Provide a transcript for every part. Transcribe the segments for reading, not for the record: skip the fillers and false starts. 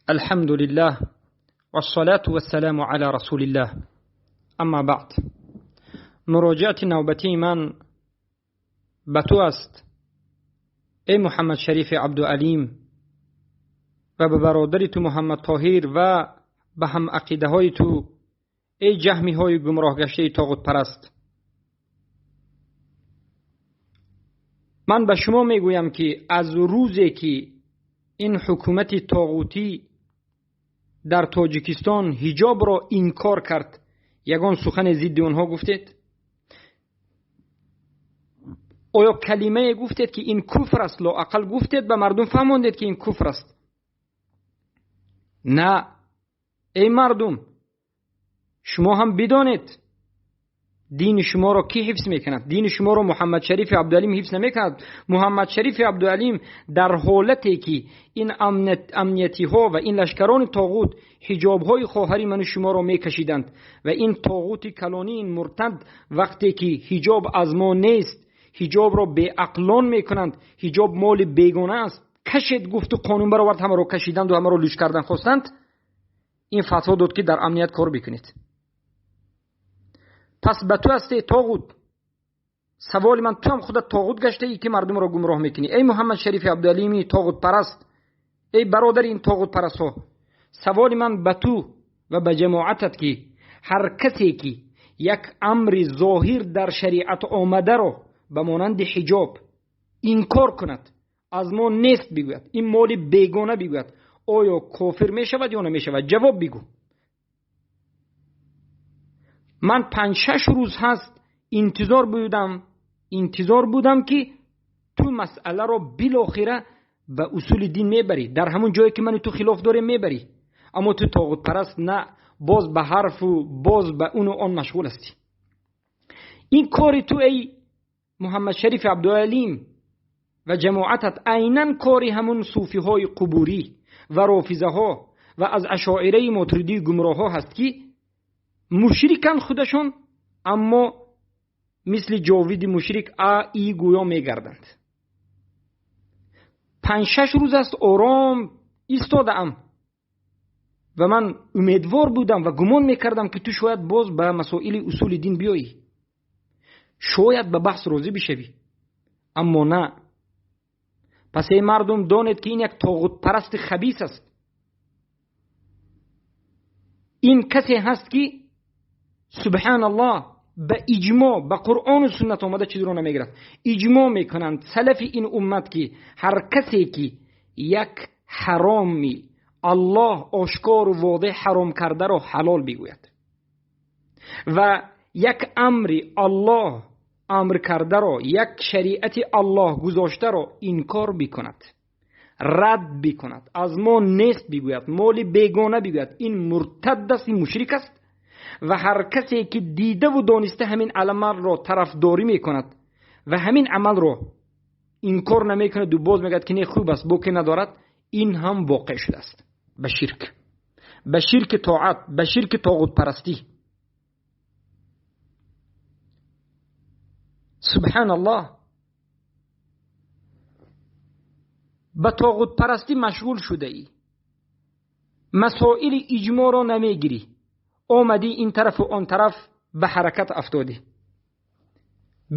الحمد لله والصلاة والسلام على رسول الله. اما بعد، مراجعت نوبتی من به تو است ای محمد شریف عبدالعلیم و به برادر تو محمد طاهر و به هم عقیده های تو ای جهمی های گمراه گشته طاغوت پرست. من به شما میگویم که از روزی که این حکومت طاغوتی در تاجیکستان حجاب را انکار کرد، یگان سخن ضد اونها گفتید؟ آیا کلمه گفتید که این کفر است؟ لااقل گفتید به مردم فهماندید که این کفر است؟ نه. ای مردم، شما هم بدانید دین شما را کی حفظ میکند؟ دین شما را محمد شریف عبدالعلیم حفظ نمیکند. محمد شریف عبدالعلیم در حالتی که این امنیتی ها و این لشکران طاغوت حجاب های خواهری من شما را میکشیدند و این طاغوت کلانی، این مرتد، وقتی که حجاب از ما نیست، حجاب را بی عقلان میکنند، حجاب مال بیگانه است، کشید گفت و قانون برآورد، همه را کشیدند و همه را لوچ کردن خواستند. این فتوا داد که در امنیت کار بکنید. پس به تو است طاغوت. سوال من، تو هم خودت طاغوت گشته ای که مردم را گمراه میکنی. ای محمد شریف عبدالعلیمی طاغوت پرست، ای برادر این طاغوت پرست ها، سوال من به تو و به جماعتت که هر کسی که یک امر ظاهر در شریعت آمده را به مانند حجاب انکار کند، از ما نیست بگوید، این مال بیگانه بگوید، آیا کافر میشود یا نمیشود؟ جواب بگو. من 5-6 روز هست انتظار بودم که تو مسئله را بالاخره به اصول دین میبری، در همون جایی که من تو خلاف داره میبری. اما تو طاغوت پرست نه، باز به حرف و باز به اون و آن مشغول هستی. این کار تو ای محمد شریف عبدالعلیم و جماعتت عیناً کاری همون صوفی های قبوری و رافضه ها و از اشاعره ماتریدی گمراه ها هست که مشرکن خودشون، اما مثل جاوید مشرک ای گویا میگردند. 5-6 روز است آرام ایستادم و من امیدوار بودم و گمان میکردم که تو شاید باز به مسائل اصول دین بیایی، شاید به بحث راضی بشوی، اما نه. پس ای مردم دانید که این یک طاغوت پرست خبیث است. این کسی هست که سبحان الله به اجماع به قرآن و سنت آمده چیزی رو نمیگرد. اجماع میکنند سلف این امت که هر کسی که یک حرامی الله آشکار و واضح حرام کرده رو حلال بگوید و یک امر الله امر کرده رو، یک شریعت الله گذاشته رو انکار بکند، رد بکند، از ما نیست بگوید، مال بیگانه بگوید، این مرتد است، این مشرک است. و هر کسی که دیده و دانسته همین عمل را طرفداری میکند و همین عمل را انکار نمیکند و باز میگه که نه خوب است، بو که ندارد، این هم واقع شده است به شرک طاعت، به شرک طاغوت پرستی. سبحان الله. به طاغوت پرستی مشغول شده ای، مسائل اجماع را نمیگیری، آمدی این طرف و آن طرف به حرکت افتادی.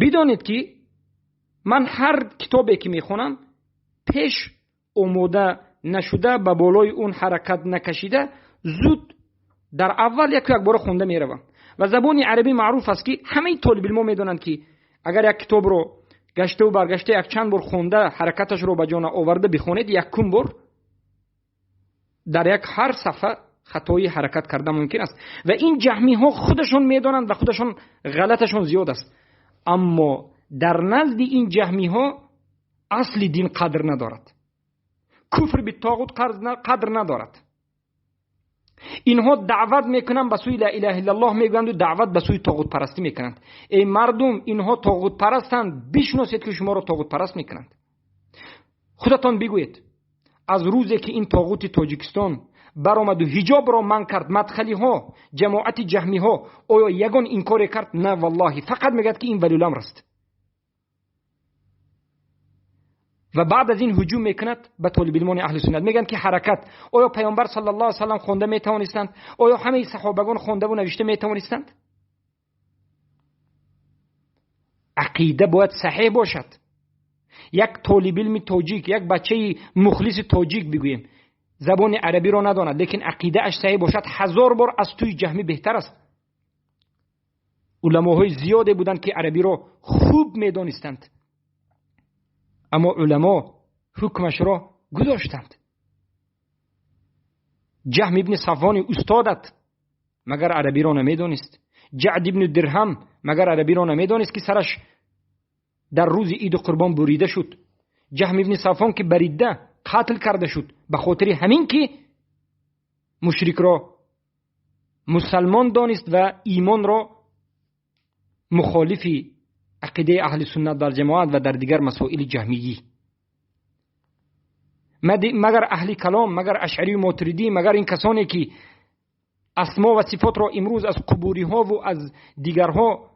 بدانید که من هر کتابی که میخونم پیش آماده نشده، به بالای اون حرکت نکشیده، زود در اول یک بار خونده میروم. و زبان عربی معروف است که همه طالب علم میدونند که اگر یک کتاب رو گشته و برگشته یک چند بار خونده، حرکتش رو به جا آورده بخونید، یک کم بار در یک هر صفحه خطایی حرکت کرده ممکن است. و این جهمی ها خودشون میدونند و خودشون غلطشون زیاد است. اما در نزد این جهمی ها اصل دین قدر ندارد، کفر به طاغوت قدر ندارد. اینها دعوت میکنند به سوی لا اله الا الله میگویند و دعوت به سوی طاغوت پرستی میکنند. ای مردم، اینها طاغوت پرستند، بشناسید که شما را طاغوت پرست میکنند. خودتان بگویید از روزی که این طاغوت تاجیکستان برآمد و حجاب را من کرد، مدخلی ها، جماعت جهمی ها، آیا یگان این کار کرد؟ نه والله، فقط میگه که این ولی الامر است. و بعد از این هجوم میکند به طالب علمان اهل سنت. میگن که حرکت آیا پیامبر صلی الله علیه و سلم خونده میتوانستند؟ آیا همه صحابگان خونده و نوشته میتوانستند؟ عقیده باید صحیح باشد. یک طالب علم تاجیک، یک بچه مخلص تاجیک بگوییم زبان عربی را نداند لیکن عقیده اش صحیح باشد، 1000 بار از توی جهمی بهتر است. علماهای زیاده بودند که عربی را خوب میدانستند اما علما حکمش را گذاشتند. جهم ابن صفوان استادت مگر عربی را نمیدانست؟ جعد ابن درهم مگر عربی را نمیدانست که سرش در روز عید قربان بریده شد؟ جهم ابن صفوان که بریده قتل کرده شد به خاطر همین که مشرک را مسلمان دانست و ایمان را مخالف عقیده اهل سنت در جماعت و در دیگر مسائل جهمیی. مگر اهل کلام، مگر اشعری و ماتریدی، مگر این کسانی که اسما و صفات را امروز از قبوری ها و از دیگرها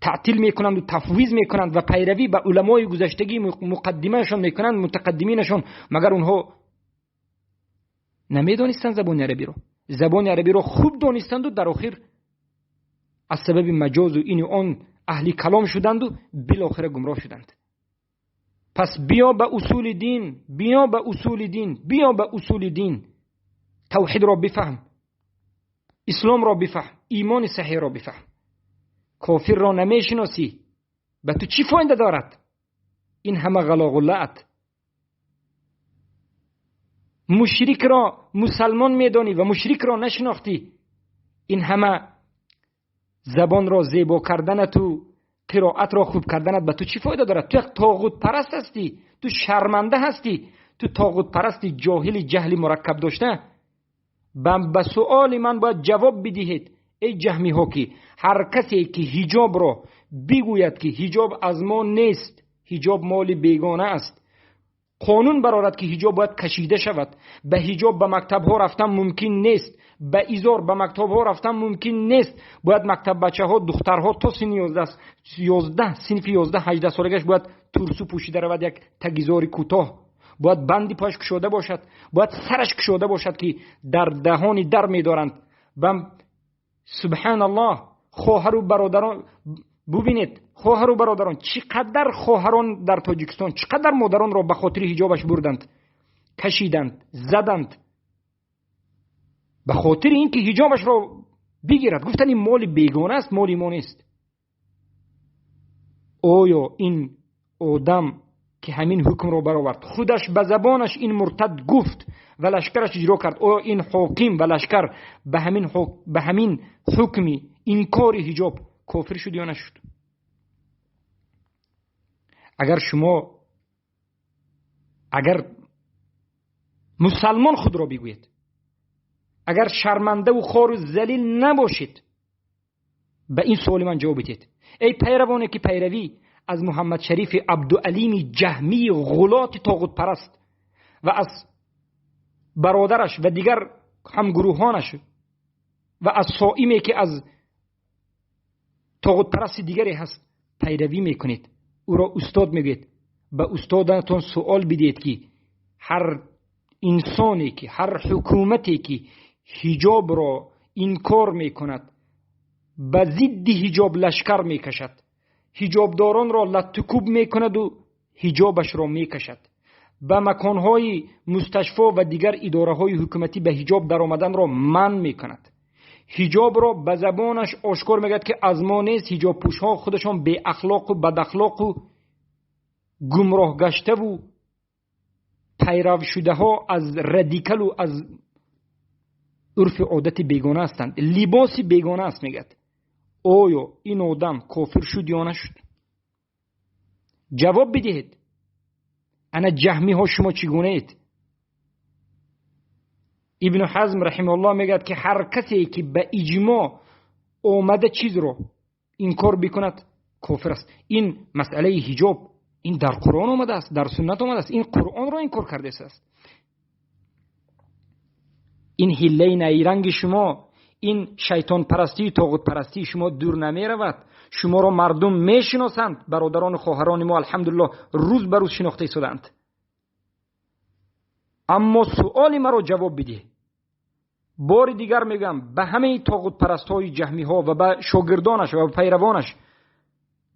تعطیل میکنند و تفویض میکنند و پیروی به علمای گذشتگی مقدمهشون میکنند، متقدمینشون، مگر اونها نمیدانستند زبان عربی را؟ زبان عربی را خوب دانستند و در آخر از سبب مجاز و این و آن اهل کلام شدند و بالاخره گمراه شدند. پس بیا به اصول دین، بیا به اصول دین، بیا به اصول دین. توحید را بفهم، اسلام را بفهم، ایمان صحیح را بفهم. کافر را نمیشناسی، به تو چی فایده دارد؟ این همه غلاغلت. مشرک را مسلمان میدانی و مشرک را نشناختی، این همه زبان را زیبا کردنت و قرائت را خوب کردنت به تو چی فایده دارد؟ تو یک طاغوت پرست هستی، تو شرمنده هستی، تو طاغوت پرستی، جاهل، جهل مرکب داشته. به سؤال من باید جواب بدهید ای جهمی ها که هر کسی که حجاب را بگوید که حجاب از ما نیست، حجاب مال بیگانه است، قانون برآورد که حجاب باید کشیده شود، به حجاب به مکتب ها رفتن ممکن نیست، به ایزار به مکتب ها رفتن ممکن نیست، باید مکتب بچه ها دخترها تا سن 11 صنف 11 18 سالگیش باید ترسو پوشیده رود، یک تگیزار کوتاه، باید بندی پاش کشوده باشد، باید سرش کشوده باشد که در دهانی در می‌دارند. سبحان الله. خواهر و برادران ببینید، خواهر و برادران، چقدر خواهران در تاجیکستان، چقدر مادران را به خاطر حجابش بردند، کشیدند، زدند، به خاطر اینکه حجابش را بگیرد. گفتن این مال بیگانه است، مال ما نیست. آیا این آدم که همین حکم را برآورد، خودش به زبانش این مرتد گفت و لشکرش اجرا کرد، آیا این حاکم و لشکر به همین حکمی انکار حجاب کافر شد یا نشد؟ اگر مسلمان خود را بگوید، اگر شرمنده و خوار و ذلیل نباشید، به این سوال من جواب بدید. ای پیروانی که پیروی از محمد شریف عبدالعلیم جهمی غلات طاغوت پرست و از برادرش و دیگر همگروهانش و از صائمی که از طاغوت پرست دیگری هست پیروی میکنید، او را استاد میگید، به استادتون سوال بدید که هر انسانی که، هر حکومتی که حجاب را انکار میکند، به ضد حجاب لشکر میکشد، حجابداران را لطکوب میکند و حجابش را میکشد، به مکانهای مستشفی و دیگر اداره‌های حکومتی به حجاب در آمدن را منع میکند، حجاب را به زبانش آشکار میگه که از ما نیست، حجاب پوشها خودشان بی اخلاق و بد اخلاق و گمراه گشته و پیرو شده ها از رادیکال و از عرف عادت بیگانه هستند، لباس بیگانه است. میگه آیا این آدم کافر شد یا نشد؟ جواب بدهید. انا جهمی ها شما چگونه اید؟ ابن حزم رحمه الله میگه که هر کسی که به اجماع آمده چیز رو انکار بکند کافر است. این مسئله حجاب این در قرآن آمده است، در سنت آمده است، این قرآن را انکار کرده است. این حله نیرنگ شما، این شیطان پرستی طاغوت پرستی شما دور نمی رود. شما را مردم می شناسند. برادران و خواهران ما الحمدلله روز به روز شناخته شدند. اما سؤال مرا جواب بده. بار دیگر میگم به همه طاغوت پرستای جهمی ها و به شاگردانش و به پیروانش،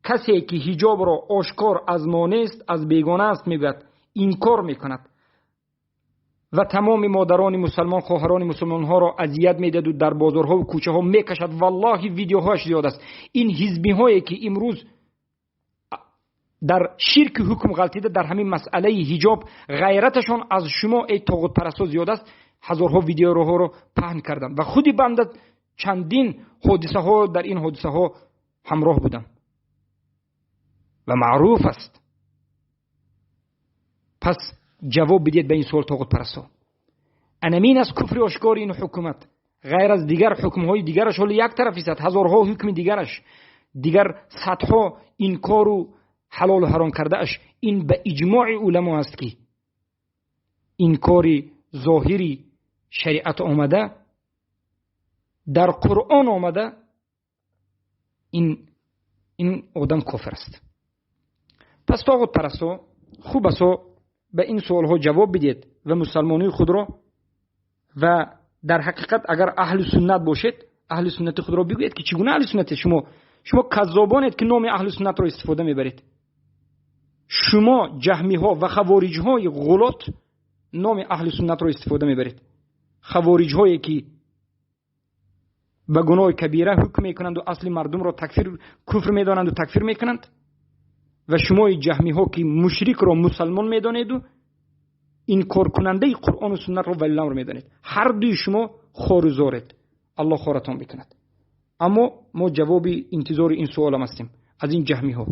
کسی که حجاب را آشکار از ما نیست، از بیگانه است میگوید، این کار میکند و تمام مادران مسلمان، خواهران مسلمان ها را اذیت میدهد و در بازارها و کوچه ها میکشد. والله ویدیوهاش زیاد است. این حزبی هایی که امروز در شرک حکم غلطیده در همین مسئله حجاب، غیرتشان از شما ای طاغوت پرستا زیاد است. هزارها ویدیو رو پهن کردم و خودی بنده چندین حادثه ها در این حادثه ها همراه بودم و معروف است. پس جواب بدید به این سوال طاغوت پرستا. انمین از کفر آشکار این حکومت، غیر از دیگر حکم های دیگرش، حالا یک طرفی است، هزارها حکم دیگرش، دیگر صدها این کارو حلال و حرام کرده اش. این به اجماع علما است که این کاری ظاهری شریعت آمده، در قرآن آمده، این آدم کافر است. پس طاغوت پرستا خوب است به این سوال ها جواب بدید و مسلمانی خود را، و در حقیقت اگر اهل سنت باشید، اهل سنت خود را بگویید که چگونه اهل سنت شما کذابانید که نام اهل سنت را استفاده میبرید. شما جهمی ها و خوارج های غلط نام اهل سنت را استفاده میبرید. خوارج هایی که به گناه کبیره حکم میکنند و اصل مردم را کفر میدانند و تکفیر میکنند، و شما جهمی ها که مشرک را مسلمان میدانید و این کار کننده قرآن و سنت را ولی الامر میدانید. هر دوی شما خارزارید. الله خارتان بکند. اما ما جواب انتظار این سوال هم هستیم از این جهمی ها.